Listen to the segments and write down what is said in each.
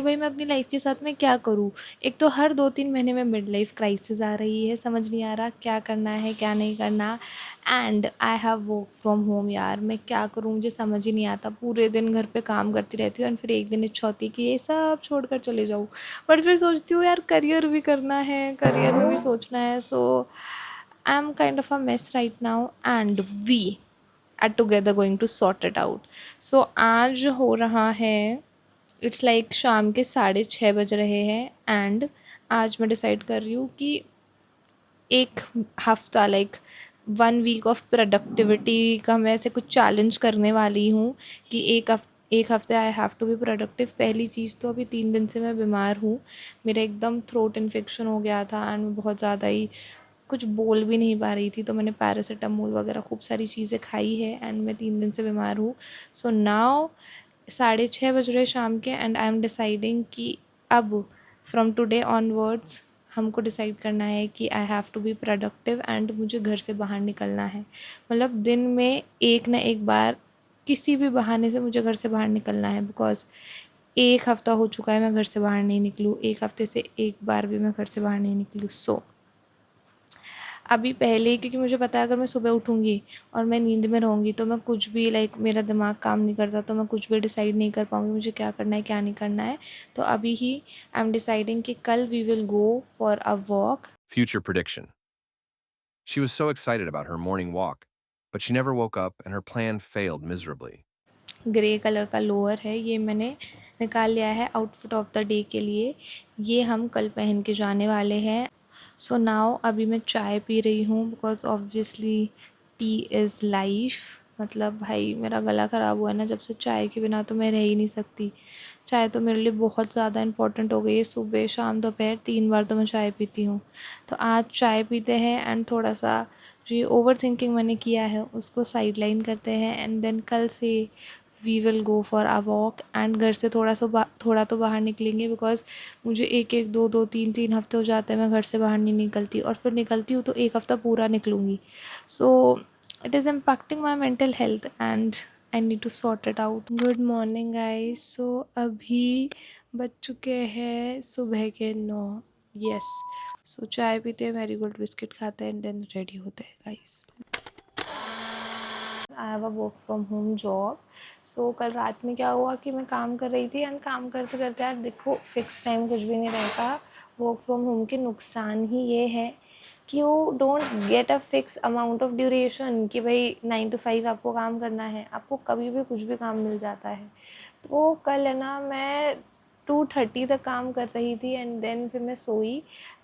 भाई मैं अपनी लाइफ के साथ में क्या करूँ? एक तो हर 2-3 महीने में मिड लाइफ क्राइसिस आ रही है, समझ नहीं आ रहा क्या करना है, क्या नहीं करना। And I have work from home यार, मैं क्या करूँ मुझे समझ ही नहीं आता। पूरे दिन घर पे काम करती रहती हूँ एंड फिर एक दिन इच्छा होती है कि ये सब छोड़कर चले जाऊँ। बट फिर सोचती हूँ यार करियर भी करना है, करियर में भी सोचना है। So I am kind of a mess right now and we are together going to sort it out. So आज हो रहा है, इट्स लाइक शाम के 6:30 बज रहे हैं एंड आज मैं डिसाइड कर रही हूँ कि एक हफ्ता लाइक 1 वीक ऑफ प्रोडक्टिविटी का मैं ऐसे कुछ चैलेंज करने वाली हूँ कि एक हफ्ते I have to be productive. पहली चीज़ तो अभी 3 दिन से मैं बीमार हूँ, मेरा एकदम थ्रोट इन्फेक्शन हो गया था एंड बहुत ज़्यादा ही कुछ बोल भी नहीं पा रही थी, तो मैंने पैरासीटामोल वगैरह खूब सारी चीज़ें खाई है एंड मैं 3 दिन से बीमार हूँ। सो नाउ 6:30 बज रहे शाम के एंड आई एम डिसाइडिंग कि अब फ्रॉम टुडे ऑनवर्ड्स हमको डिसाइड करना है कि I have to be productive and मुझे घर से बाहर निकलना है। मतलब दिन में एक ना एक बार किसी भी बहाने से मुझे घर से बाहर निकलना है, बिकॉज़ एक हफ़्ता हो चुका है मैं घर से बाहर नहीं निकलूँ, एक हफ़्ते से एक बार भी मैं घर से बाहर नहीं निकलूँ। सो अभी पहले ही, क्योंकि मुझे पता है अगर मैं सुबह उठूँगी और मैं नींद में रहूँगी तो मैं कुछ भी लाइक मेरा दिमाग काम नहीं करता, तो मैं कुछ भी डिसाइड नहीं कर पाऊँगी मुझे क्या करना है क्या नहीं करना है। तो अभी ही आई एम डिसाइडिंग कि कल we will go for a walk. Future prediction. She was so excited about her morning walk, but she never woke up and her plan failed miserably. Grey colour का lower है, ये मैंने निकाल लिया है outfit of the day के लिए। ये हम कल पहन के जाने वाले हैं। सो नाउ अभी मैं चाय पी रही हूँ because obviously T is life. मतलब भाई मेरा गला ख़राब हुआ है ना जब से, चाय के बिना तो मैं रह ही नहीं सकती। चाय तो मेरे लिए बहुत ज़्यादा इम्पोर्टेंट हो गई है, सुबह शाम दोपहर 3 बार तो मैं चाय पीती हूँ। तो आज चाय पीते हैं एंड थोड़ा सा जो ये ओवर थिंकिंग मैंने किया है उसको साइड लाइन करते हैं एंड देन कल से we will go for a walk and घर से थोड़ा तो बाहर निकलेंगे, बिकॉज़ मुझे एक एक दो दो तीन तीन हफ्ते हो जाते हैं मैं घर से बाहर नहीं निकलती, और फिर निकलती हूँ तो एक हफ्ता पूरा निकलूँगी। So it is impacting my mental health and I need to sort it out. Good morning guys. So अभी बज चुके हैं सुबह के 9। यस। सो चाय पीते हैं, मैरी गोल्ड बिस्किट खाते हैं एंड देन रेडी होते हैं guys. I have a work from home job. So कल रात में क्या हुआ कि मैं काम कर रही थी एंड काम करते करते यार देखो फिक्स टाइम कुछ भी नहीं रहता। वर्क फ्रॉम होम के नुकसान ही ये है कि you don't get a fix amount of duration कि भाई 9 to 5 आपको काम करना है, आपको कभी भी कुछ भी काम मिल जाता है। तो कल है ना मैं 2:30 तक काम कर रही थी एंड देन फिर मैं सोई।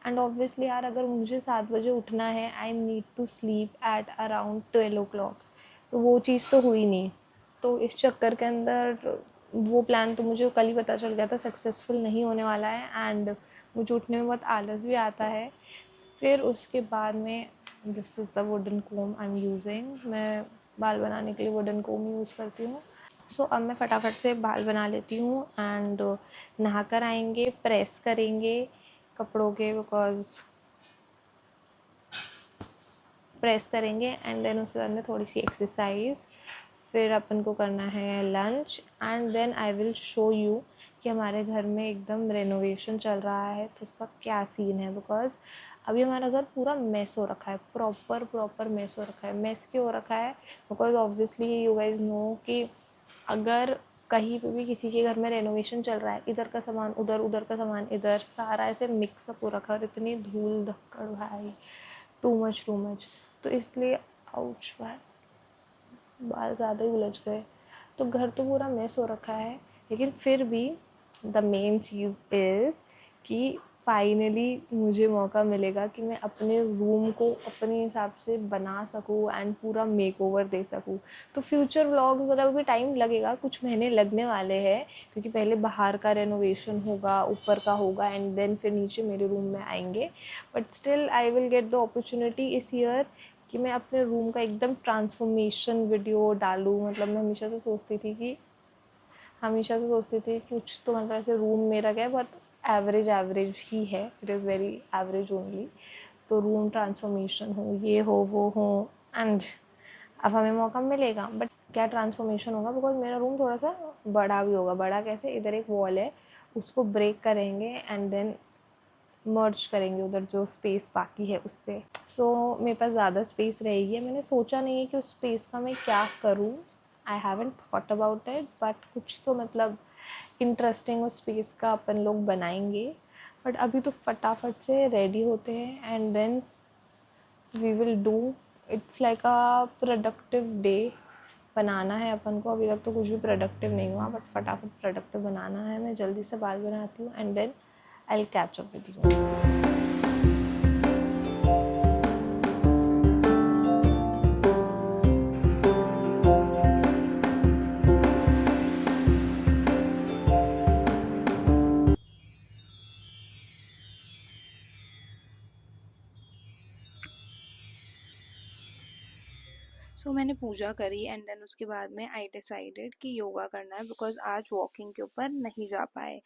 एंड ऑब्वियसली यार अगर मुझे 7 बजे उठना है I need to sleep at around 12 o'clock। तो वो चीज़ तो हुई नहीं। तो इस चक्कर के अंदर वो प्लान तो मुझे कल ही पता चल गया था सक्सेसफुल नहीं होने वाला है एंड मुझे उठने में बहुत आलस भी आता है। फिर उसके बाद में this is the wooden comb I am using. मैं बाल बनाने के लिए वुडन कोम यूज़ करती हूँ। सो अब मैं फटाफट से बाल बना लेती हूँ एंड नहा कर आएंगे, प्रेस करेंगे कपड़ों के, बिकॉज प्रेस करेंगे एंड देन उसके बाद में थोड़ी सी एक्सरसाइज, फिर अपन को करना है lunch and then I will show you कि हमारे घर में एकदम रेनोवेशन चल रहा है तो उसका क्या सीन है। बिकॉज अभी हमारा घर पूरा मेस हो रखा है, प्रॉपर मेस हो रखा है। मेस क्यों हो रखा है? Because obviously you guys know कि अगर कहीं पे भी किसी के घर में रेनोवेशन चल रहा है, इधर का सामान उधर, उधर का सामान इधर, सारा ऐसे मिक्सअप हो रखा है और इतनी धूल धक्कड़ भाई, टू मच। तो इसलिए आउच भाई, बाल ज़्यादा ही उलझ गए। तो घर तो पूरा मेस हो रखा है, लेकिन फिर भी द मेन चीज़ इज़ कि फाइनली मुझे मौका मिलेगा कि मैं अपने रूम को अपने हिसाब से बना सकूँ एंड पूरा मेकओवर दे सकूँ। तो फ्यूचर व्लॉग्स मतलब अभी टाइम लगेगा, कुछ महीने लगने वाले हैं, क्योंकि पहले बाहर का रेनोवेशन होगा, ऊपर का होगा एंड देन फिर नीचे मेरे रूम में आएंगे। But still I will get the opportunity इस ईयर कि मैं अपने रूम का एकदम ट्रांसफॉर्मेशन वीडियो डालूँ। मतलब मैं हमेशा से सोचती थी कि कुछ तो मतलब ऐसे रूम मेरा क्या है, बहुत एवरेज ही है, it is very average only. तो रूम ट्रांसफॉर्मेशन हो, ये हो वो हो एंड अब हमें मौका मिलेगा। बट क्या ट्रांसफॉर्मेशन होगा, बिकॉज मेरा रूम थोड़ा सा बड़ा भी होगा। बड़ा कैसे, इधर एक वॉल है उसको ब्रेक करेंगे एंड देन मर्ज करेंगे उधर जो स्पेस बाकी है उससे। सो मेरे पास ज़्यादा स्पेस रहेगी। मैंने सोचा नहीं है कि उस स्पेस का मैं क्या करूँ, I haven't thought about it, but कुछ तो मतलब इंटरेस्टिंग उस स्पेस का अपन लोग बनाएंगे। बट अभी तो फटाफट से रेडी होते हैं and then we will do. It's like a productive day बनाना है अपन को। अभी तक तो कुछ भी प्रोडक्टिव नहीं हुआ, बट फटाफट प्रोडक्टिव बनाना है। मैं जल्दी से बाल बनाती हूँ and then I will catch up with you. So मैंने पूजा करी एंड देन उसके बाद में आई डिसाइडेड कि योगा करना है, बिकॉज आज वॉकिंग के ऊपर नहीं जा पाए।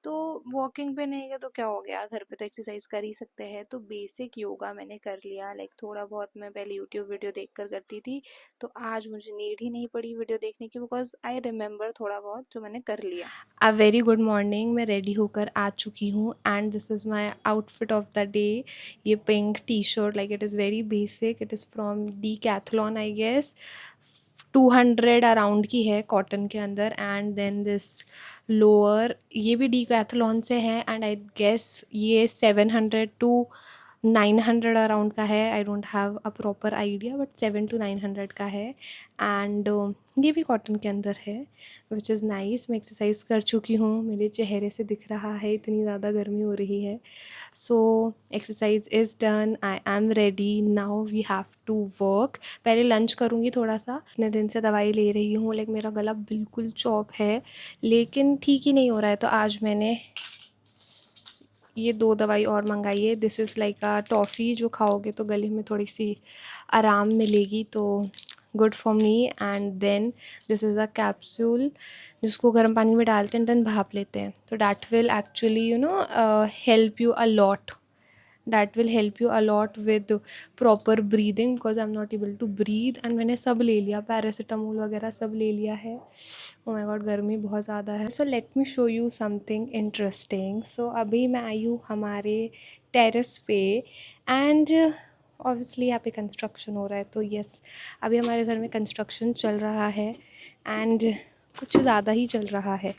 तो वॉकिंग पे नहीं गए तो क्या हो गया, घर पे तो एक्सरसाइज कर ही सकते हैं। तो बेसिक योगा मैंने कर लिया, लाइक थोड़ा बहुत मैं पहले यूट्यूब वीडियो देख कर करती थी, तो आज मुझे नीड ही नहीं पड़ी वीडियो देखने की, बिकॉज आई रिमेंबर थोड़ा बहुत जो मैंने कर लिया। अ वेरी गुड मॉर्निंग, मैं रेडी होकर आ चुकी हूँ and this is my outfit of the day. ये pink T shirt, like it is very basic, it is from Decathlon I guess. 200 around की है कॉटन के अंदर। एंड देन दिस लोअर, ये भी डीकैथलॉन से है एंड आई गेस ये 700 to 900 अराउंड का है। I don't have a proper idea, but 700 to 900 का है। एंड ये भी कॉटन के अंदर है, विच इज़ नाइस। मैं एक्सरसाइज कर चुकी हूँ, मेरे चेहरे से दिख रहा है, इतनी ज़्यादा गर्मी हो रही है। So exercise is done, I am ready, now we have to work. पहले लंच करूँगी थोड़ा सा। इतने दिन से दवाई ले रही हूँ, लाइक मेरा गला बिल्कुल चॉप है, लेकिन ठीक ही नहीं हो रहा है। तो आज मैंने ये 2 दवाई और मंगाई है। This is like a toffee, जो खाओगे तो गले में थोड़ी सी आराम मिलेगी, तो good for me. And then this is a capsule, जिसको गर्म पानी में डालते हैं देन भाप लेते हैं, तो that will actually help you a lot, that will help you a lot with proper breathing, because I'm not able to breathe। and मैंने सब ले लिया, पैरासीटामोल वगैरह सब ले लिया है। oh my god, गर्मी बहुत ज़्यादा है। so let me show you something interesting। so अभी मैं आई हूँ हमारे टेरेस पे एंड ऑब्वियसली यहाँ पे कंस्ट्रक्शन हो रहा है। तो यस, अभी हमारे घर में कंस्ट्रक्शन चल रहा है एंड कुछ ज़्यादा ही चल रहा है।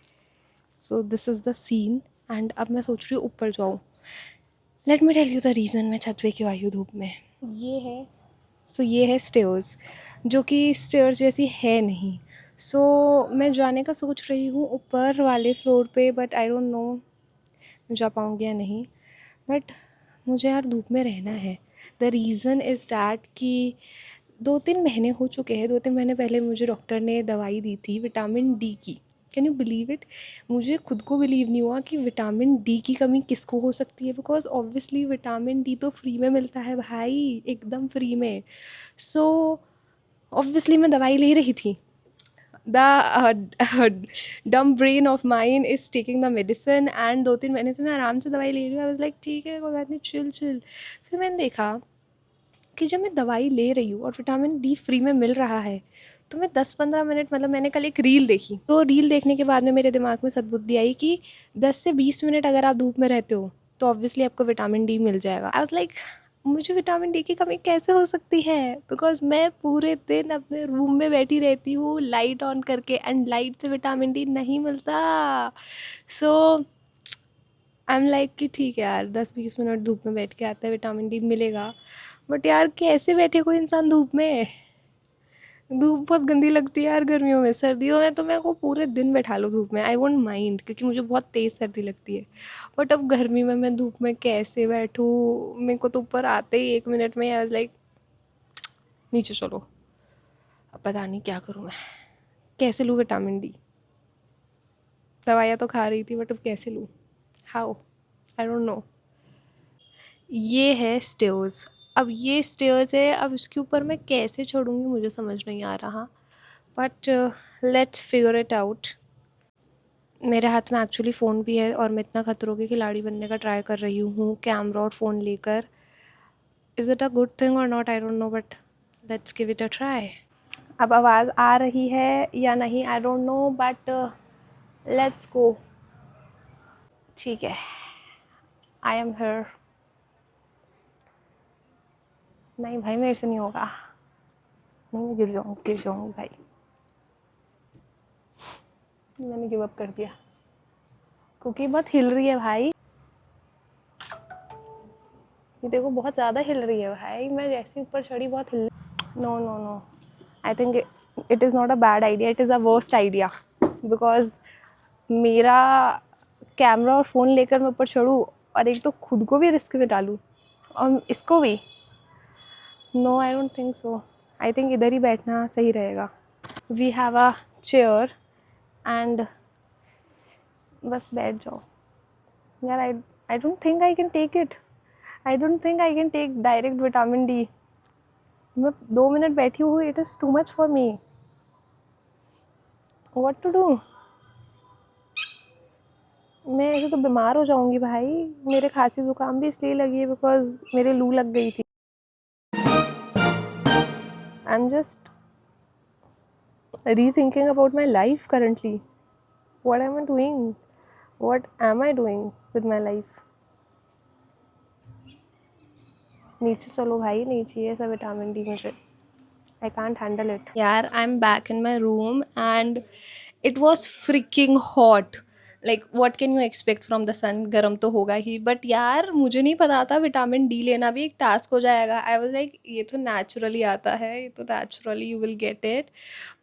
So this is the scene and अब मैं सोच रही हूँ ऊपर जाऊँ। Let me tell you the reason मैं छत पे क्यों आई हूँ धूप में। ये है स्टेयर्स, जो कि स्टेयर्स जैसी है नहीं। सो मैं जाने का सोच रही हूँ ऊपर वाले फ्लोर पे, बट आई डोंट नो जा पाऊँगी या नहीं। बट मुझे यार धूप में रहना है। द रीज़न इज़ डैट कि 2-3 महीने हो चुके हैं, 2-3 महीने पहले मुझे डॉक्टर ने दवाई दी थी विटामिन डी की। Can you believe it? मुझे खुद को बिलीव नहीं हुआ कि विटामिन डी की कमी किसको हो सकती है, बिकॉज ऑब्वियसली विटामिन डी तो फ्री में मिलता है भाई, एकदम फ्री में। सो ऑब्वियसली मैं दवाई ले रही थी। द डम brain of mine is taking the medicine and 2-3 महीने से मैं आराम से दवाई ले रही हूँ। आई वाज लाइक ठीक है, कोई बात नहीं, चिल चिल। फिर मैंने देखा कि जब मैं दवाई ले रही हूँ और विटामिन डी फ्री में मिल रहा है, तो मैं 10-15 मिनट, मतलब मैंने कल एक रील देखी, तो रील देखने के बाद में मेरे दिमाग में सद्बुद्धि आई कि 10 से 20 मिनट अगर आप धूप में रहते हो तो ऑब्वियसली आपको विटामिन डी मिल जाएगा। आई वाज लाइक, मुझे विटामिन डी की कमी कैसे हो सकती है, बिकॉज मैं पूरे दिन अपने रूम में बैठी रहती हूँ लाइट ऑन करके एंड लाइट से विटामिन डी नहीं मिलता। सो आई एम लाइक कि ठीक है यार, 10-20 मिनट धूप में बैठ के आता है, विटामिन डी मिलेगा। बट यार कैसे बैठे कोई इंसान धूप में? धूप बहुत गंदी लगती है यार गर्मियों में। सर्दियों में तो मैं को पूरे दिन बैठा लो धूप में, आई वोंट माइंड, क्योंकि मुझे बहुत तेज़ सर्दी लगती है। बट अब गर्मी में मैं धूप में कैसे बैठूँ? मेरे को तो ऊपर आते ही 1 मिनट में आई वाज लाइक नीचे चलो। अब पता नहीं क्या करूँ मैं, कैसे लूँ विटामिन डी? दवाइयाँ तो खा रही थी, बट अब कैसे लूँ? हाउ? I don't no. ये है स्टेयर्स। अब ये स्टेयर्स है, अब इसके ऊपर मैं कैसे चढ़ूँगी मुझे समझ नहीं आ रहा, but let's figure it out. मेरे हाथ में एक्चुअली फ़ोन भी है और मैं इतना खतरों के खिलाड़ी बनने का ट्राई कर रही हूँ कैमरा और फ़ोन लेकर। Is it a good thing और not, I don't know, but let's give it a try. अब आवाज़ आ रही है या नहीं, I don't know, but let's go. ठीक है, आई एम हियर। नहीं भाई मेरे से नहीं होगा, नहीं मैं गिर जाऊँगी भाई, मैंने गिव अप कर दिया क्योंकि बहुत हिल रही है भाई। ये देखो बहुत ज़्यादा हिल रही है भाई, मैं जैसे ऊपर चढ़ी बहुत hill. No no no, I think it is not a bad idea, it is a worst idea, because मेरा कैमरा और फ़ोन लेकर मैं ऊपर चढ़ूँ और एक तो खुद को भी रिस्क में डालूँ और इसको भी। No I don't think so, I think इधर ही बैठना सही रहेगा। We have a chair and बस बैठ जाओ यार। I don't think I can take it, I don't think I can take direct vitamin D. मैं 2 मिनट बैठी हुई, it is too much for me, what to do. मैं ऐसे तो बीमार हो जाऊंगी भाई, मेरे खांसी ज़ुकाम भी इसलिए लगी है बिकॉज मेरे लू लग गई थी। I am just rethinking about my life currently. What am I doing? What am I doing with my life? नीचे चलो भाई, नहीं चाहिए ऐसा विटामिन डी मुझे, आई कांट हैंडल इट यार। I am back in my room and it was freaking hot. Like what can you expect from the sun, गर्म तो होगा ही, बट यार मुझे नहीं पता था विटामिन डी लेना भी एक टास्क हो जाएगा। आई वॉज लाइक ये तो नेचुरली आता है, ये तो naturally you will get it,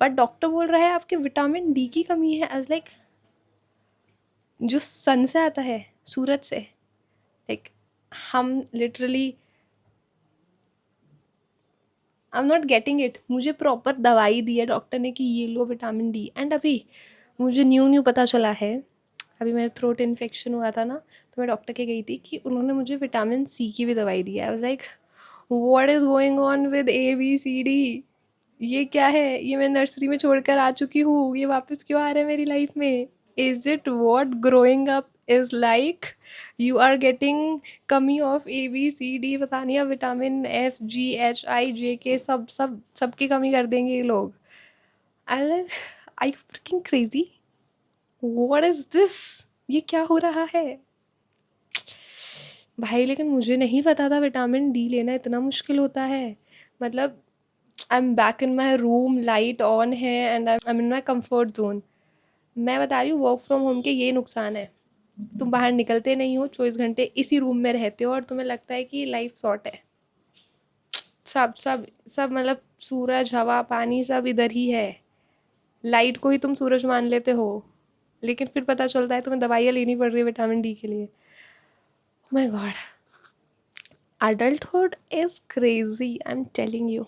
but doctor बोल रहा है आपके विटामिन डी की कमी है। आई वॉज लाइक जो सन से आता है, सूरज से, लाइक हम literally I am not getting it. मुझे प्रॉपर दवाई दी है डॉक्टर ने कि ये लो विटामिन डी, एंड अभी मुझे न्यू पता चला है, अभी मेरा थ्रोट इन्फेक्शन हुआ था ना, तो मैं डॉक्टर के गई थी कि उन्होंने मुझे विटामिन सी की भी दवाई दी है। I was like what is going on with ABCD, ये क्या है, ये मैं नर्सरी में छोड़कर आ चुकी हूँ, ये वापस क्यों आ रहा है मेरी लाइफ में। Is it what growing up is like, you are getting कमी ऑफ ABCD, पता नहीं अब विटामिन FGHI JK सब सब सबकी कमी कर देंगे ये लोग। I like I you fricking crazy, what is this, ये क्या हो रहा है भाई। लेकिन मुझे नहीं पता था विटामिन डी लेना इतना मुश्किल होता है। मतलब I am back in my room, light on है and I am in my comfort zone. मैं बता रही हूँ वर्क फ्रॉम होम के ये नुकसान है, तुम बाहर निकलते नहीं हो, 24 घंटे इसी रूम में रहते हो और तुम्हें लगता है कि लाइफ शॉर्ट है। सब सब सब मतलब सूरज हवा पानी सब इधर ही है, लाइट को ही तुम सूरज मान लेते हो, लेकिन फिर पता चलता है तुम्हें दवाइयाँ लेनी पड़ रही है विटामिन डी के लिए। My God, adulthood is crazy, I am telling you.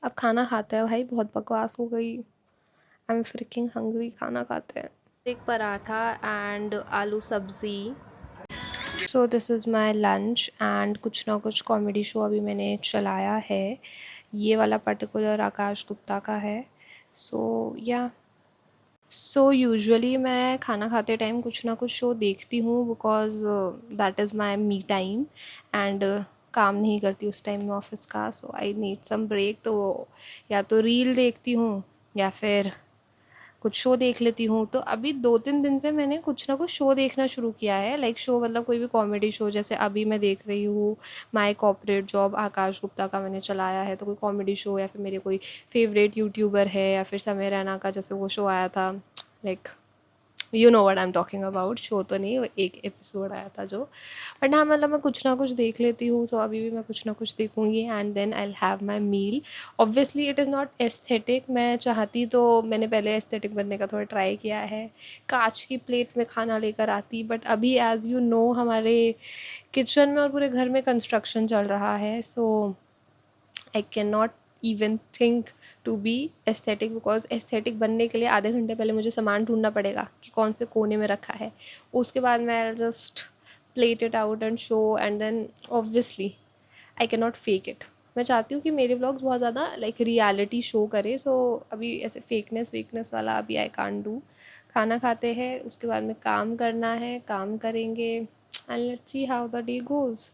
अब खाना खाते हैं भाई, बहुत बकवास हो गई, आई एम फ्रिकिंग हंग्री, खाना खाते हैं। एक पराठा एंड आलू सब्ज़ी। सो this is my lunch and कुछ ना कुछ कॉमेडी शो अभी मैंने चलाया है, ये वाला पर्टिकुलर आकाश गुप्ता का है। सो यूजुअली मैं खाना खाते टाइम कुछ ना कुछ शो देखती हूँ because that is my me time and काम नहीं करती उस टाइम में ऑफिस का, सो आई नीड सम ब्रेक। तो या तो रील देखती हूँ या फिर कुछ शो देख लेती हूँ। तो अभी 2-3 दिन से मैंने कुछ ना कुछ शो देखना शुरू किया है, लाइक शो मतलब कोई भी कॉमेडी शो, जैसे अभी मैं देख रही हूँ माई कॉर्पोरेट जॉब, आकाश गुप्ता का मैंने चलाया है। तो कोई कॉमेडी शो या फिर मेरे कोई फेवरेट यूट्यूबर है या फिर समय रैना का जैसे वो शो आया था, like you know what I am talking about, show तो नहीं, वो एक एपिसोड आया था जो, बट हाँ मतलब मैं कुछ ना कुछ देख लेती हूँ। सो अभी भी मैं कुछ ना कुछ देखूँगी and then I will have my meal. Obviously it is not aesthetic, मैं चाहती तो मैंने पहले एस्थेटिक बनने का थोड़ा ट्राई किया है, कांच की प्लेट में खाना लेकर आती, बट अभी एज़ यू नो हमारे किचन में और पूरे घर में कंस्ट्रक्शन चल रहा है, so I can not even think to be aesthetic, because aesthetic बनने के लिए आधे घंटे पहले मुझे सामान ढूंढना पड़ेगा कि कौन से कोने में रखा है, उसके बाद मैं just plate it out and show and then obviously I can not fake it. मैं चाहती हूँ कि मेरे व्लॉग्स बहुत ज़्यादा लाइक रियलिटी शो करे, सो अभी ऐसे फेकनेस वेकनेस वाला अभी आई कांट डू। खाना खाते हैं उसके बाद में काम करना है, काम करेंगे and let's see how the day goes.